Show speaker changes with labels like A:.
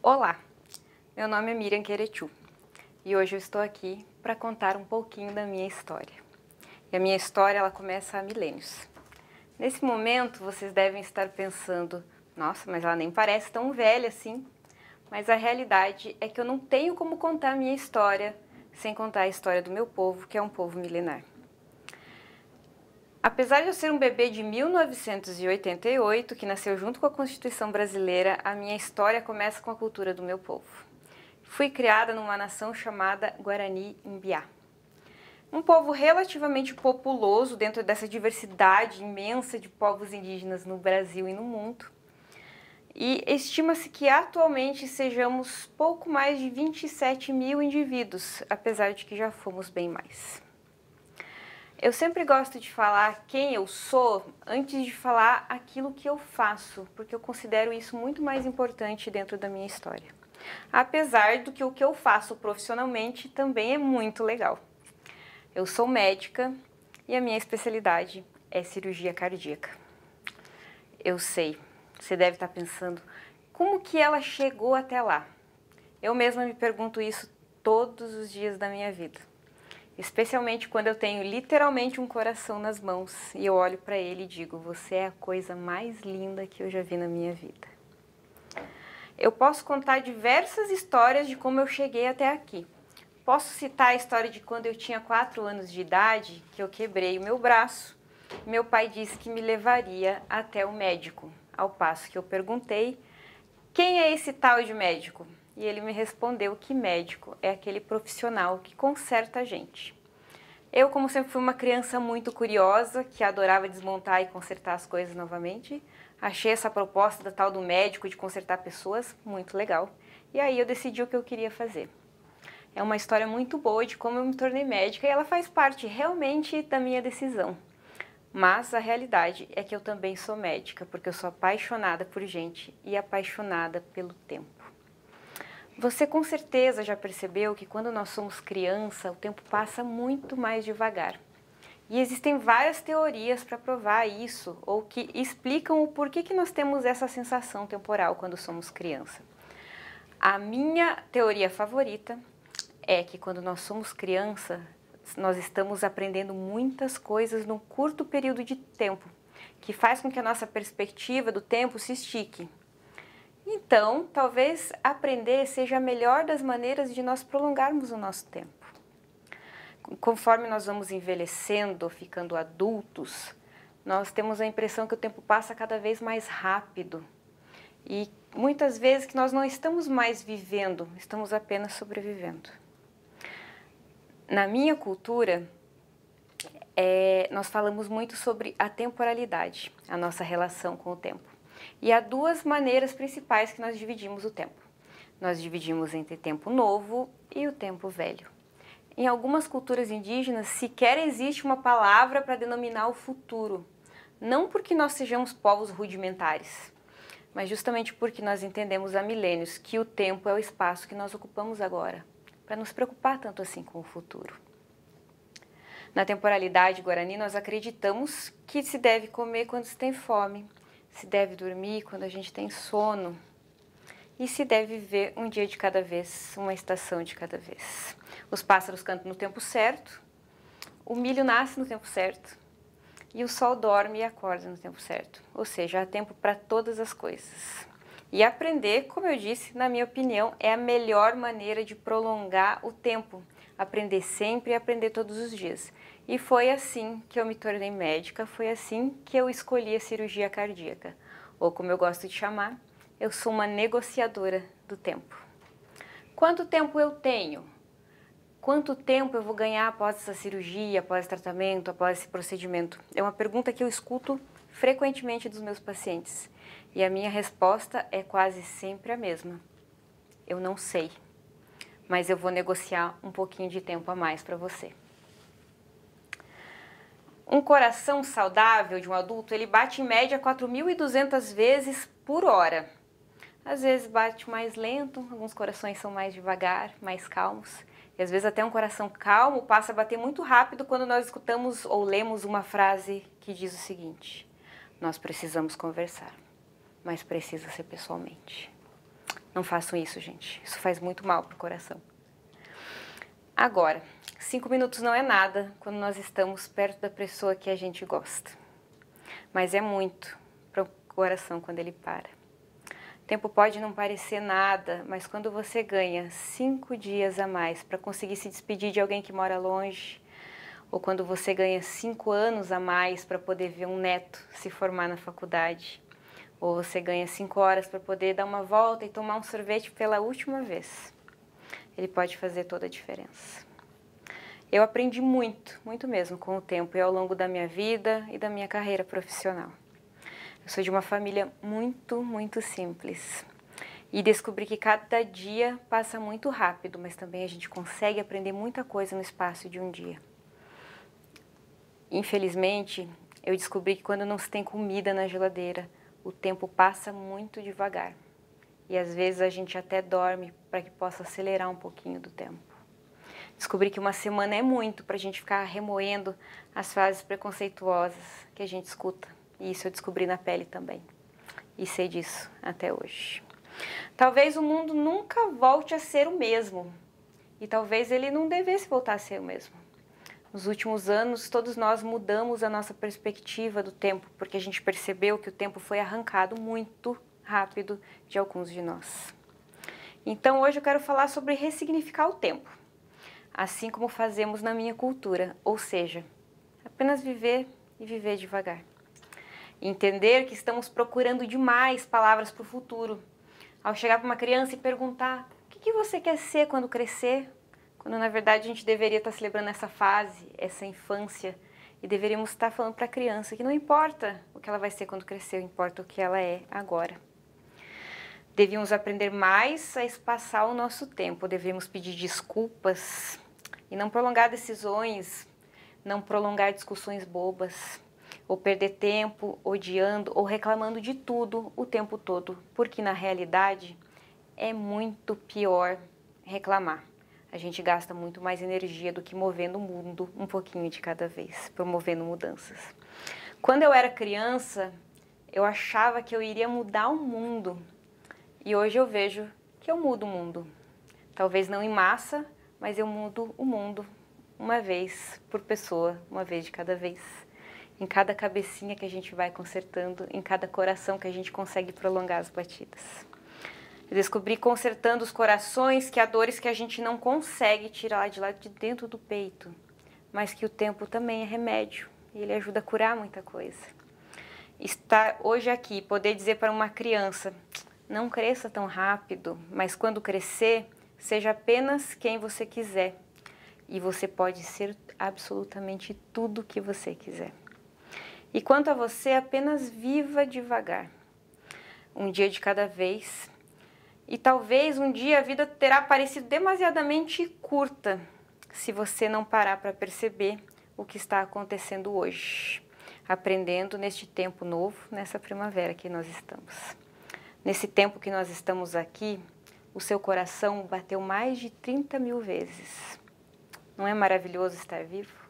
A: Olá, meu nome é Miriam Querechu e hoje eu estou aqui para contar um pouquinho da minha história. E a minha história ela começa há milênios. Nesse momento vocês devem estar pensando, nossa, mas ela nem parece tão velha assim. Mas a realidade é que eu não tenho como contar a minha história sem contar a história do meu povo, que é um povo milenar. Apesar de eu ser um bebê de 1988, que nasceu junto com a Constituição Brasileira, a minha história começa com a cultura do meu povo. Fui criada numa nação chamada Guarani Imbiá. Um povo relativamente populoso dentro dessa diversidade imensa de povos indígenas no Brasil e no mundo. E estima-se que atualmente sejamos pouco mais de 27 mil indivíduos, apesar de que já fomos bem mais. Eu sempre gosto de falar quem eu sou antes de falar aquilo que eu faço, porque eu considero isso muito mais importante dentro da minha história. Apesar do que o que eu faço profissionalmente também é muito legal. Eu sou médica e a minha especialidade é cirurgia cardíaca. Eu sei, você deve estar pensando, como que ela chegou até lá? Eu mesma me pergunto isso todos os dias da minha vida. Especialmente quando eu tenho literalmente um coração nas mãos e eu olho para ele e digo, você é a coisa mais linda que eu já vi na minha vida. Eu posso contar diversas histórias de como eu cheguei até aqui. Posso citar a história de quando eu tinha 4 anos de idade, que eu quebrei o meu braço. Meu pai disse que me levaria até o médico, ao passo que eu perguntei, quem é esse tal de médico? E ele me respondeu que médico é aquele profissional que conserta a gente. Eu, como sempre fui uma criança muito curiosa, que adorava desmontar e consertar as coisas novamente, achei essa proposta da tal do médico de consertar pessoas muito legal. E aí eu decidi o que eu queria fazer. É uma história muito boa de como eu me tornei médica e ela faz parte realmente da minha decisão. Mas a realidade é que eu também sou médica, porque eu sou apaixonada por gente e apaixonada pelo tempo. Você com certeza já percebeu que quando nós somos criança, o tempo passa muito mais devagar. E existem várias teorias para provar isso, ou que explicam o porquê que nós temos essa sensação temporal quando somos criança. A minha teoria favorita é que quando nós somos criança, nós estamos aprendendo muitas coisas num curto período de tempo, que faz com que a nossa perspectiva do tempo se estique. Então, talvez aprender seja a melhor das maneiras de nós prolongarmos o nosso tempo. Conforme nós vamos envelhecendo, ficando adultos, nós temos a impressão que o tempo passa cada vez mais rápido. E muitas vezes que nós não estamos mais vivendo, estamos apenas sobrevivendo. Na minha cultura, nós falamos muito sobre a temporalidade, a nossa relação com o tempo. E há duas maneiras principais que nós dividimos o tempo. Nós dividimos entre tempo novo e o tempo velho. Em algumas culturas indígenas, sequer existe uma palavra para denominar o futuro. Não porque nós sejamos povos rudimentares, mas justamente porque nós entendemos há milênios que o tempo é o espaço que nós ocupamos agora, para nos preocupar tanto assim com o futuro. Na temporalidade guarani, nós acreditamos que se deve comer quando se tem fome, se deve dormir quando a gente tem sono e se deve viver um dia de cada vez, uma estação de cada vez. Os pássaros cantam no tempo certo, o milho nasce no tempo certo e o sol dorme e acorda no tempo certo. Ou seja, há tempo para todas as coisas. E aprender, como eu disse, na minha opinião, é a melhor maneira de prolongar o tempo. Aprender sempre e aprender todos os dias. E foi assim que eu me tornei médica, foi assim que eu escolhi a cirurgia cardíaca. Ou como eu gosto de chamar, eu sou uma negociadora do tempo. Quanto tempo eu tenho? Quanto tempo eu vou ganhar após essa cirurgia, após esse tratamento, após esse procedimento? É uma pergunta que eu escuto frequentemente dos meus pacientes. E a minha resposta é quase sempre a mesma. Eu não sei, mas eu vou negociar um pouquinho de tempo a mais para você. Um coração saudável de um adulto, ele bate em média 4.200 vezes por hora. Às vezes bate mais lento, alguns corações são mais devagar, mais calmos. E às vezes até um coração calmo passa a bater muito rápido quando nós escutamos ou lemos uma frase que diz o seguinte: nós precisamos conversar, mas precisa ser pessoalmente. Não façam isso, gente. Isso faz muito mal pro coração. Agora, 5 minutos não é nada quando nós estamos perto da pessoa que a gente gosta. Mas é muito para o coração quando ele para. O tempo pode não parecer nada, mas quando você ganha 5 dias a mais para conseguir se despedir de alguém que mora longe, ou quando você ganha 5 anos a mais para poder ver um neto se formar na faculdade, ou você ganha 5 horas para poder dar uma volta e tomar um sorvete pela última vez, ele pode fazer toda a diferença. Eu aprendi muito, muito mesmo com o tempo e ao longo da minha vida e da minha carreira profissional. Eu sou de uma família muito, muito simples e descobri que cada dia passa muito rápido, mas também a gente consegue aprender muita coisa no espaço de um dia. Infelizmente, eu descobri que quando não se tem comida na geladeira, o tempo passa muito devagar. E às vezes a gente até dorme para que possa acelerar um pouquinho do tempo. Descobri que uma semana é muito para a gente ficar remoendo as frases preconceituosas que a gente escuta. E isso eu descobri na pele também. E sei disso até hoje. Talvez o mundo nunca volte a ser o mesmo. E talvez ele não devesse voltar a ser o mesmo. Nos últimos anos, todos nós mudamos a nossa perspectiva do tempo, porque a gente percebeu que o tempo foi arrancado muito rápido de alguns de nós. Então hoje eu quero falar sobre ressignificar o tempo, assim como fazemos na minha cultura, ou seja, apenas viver e viver devagar. Entender que estamos procurando demais palavras para o futuro. Ao chegar para uma criança e perguntar: o que você quer ser quando crescer? Quando na verdade a gente deveria estar celebrando essa fase, essa infância, e deveríamos estar falando para a criança que não importa o que ela vai ser quando crescer, importa o que ela é agora. Devíamos aprender mais a espaçar o nosso tempo, devemos pedir desculpas e não prolongar decisões, não prolongar discussões bobas, ou perder tempo odiando ou reclamando de tudo o tempo todo, porque na realidade é muito pior reclamar. A gente gasta muito mais energia do que movendo o mundo um pouquinho de cada vez, promovendo mudanças. Quando eu era criança, eu achava que eu iria mudar o mundo. E hoje eu vejo que eu mudo o mundo. Talvez não em massa, mas eu mudo o mundo uma vez por pessoa, uma vez de cada vez. Em cada cabecinha que a gente vai consertando, em cada coração que a gente consegue prolongar as batidas. Eu descobri consertando os corações que há dores que a gente não consegue tirar de lá de dentro do peito, mas que o tempo também é remédio e ele ajuda a curar muita coisa. Estar hoje aqui, poder dizer para uma criança: não cresça tão rápido, mas quando crescer, seja apenas quem você quiser. E você pode ser absolutamente tudo que você quiser. E quanto a você, apenas viva devagar. Um dia de cada vez. E talvez um dia a vida terá parecido demasiadamente curta, se você não parar para perceber o que está acontecendo hoje. Aprendendo neste tempo novo, nessa primavera que nós estamos. Nesse tempo que nós estamos aqui, o seu coração bateu mais de 30 mil vezes. Não é maravilhoso estar vivo?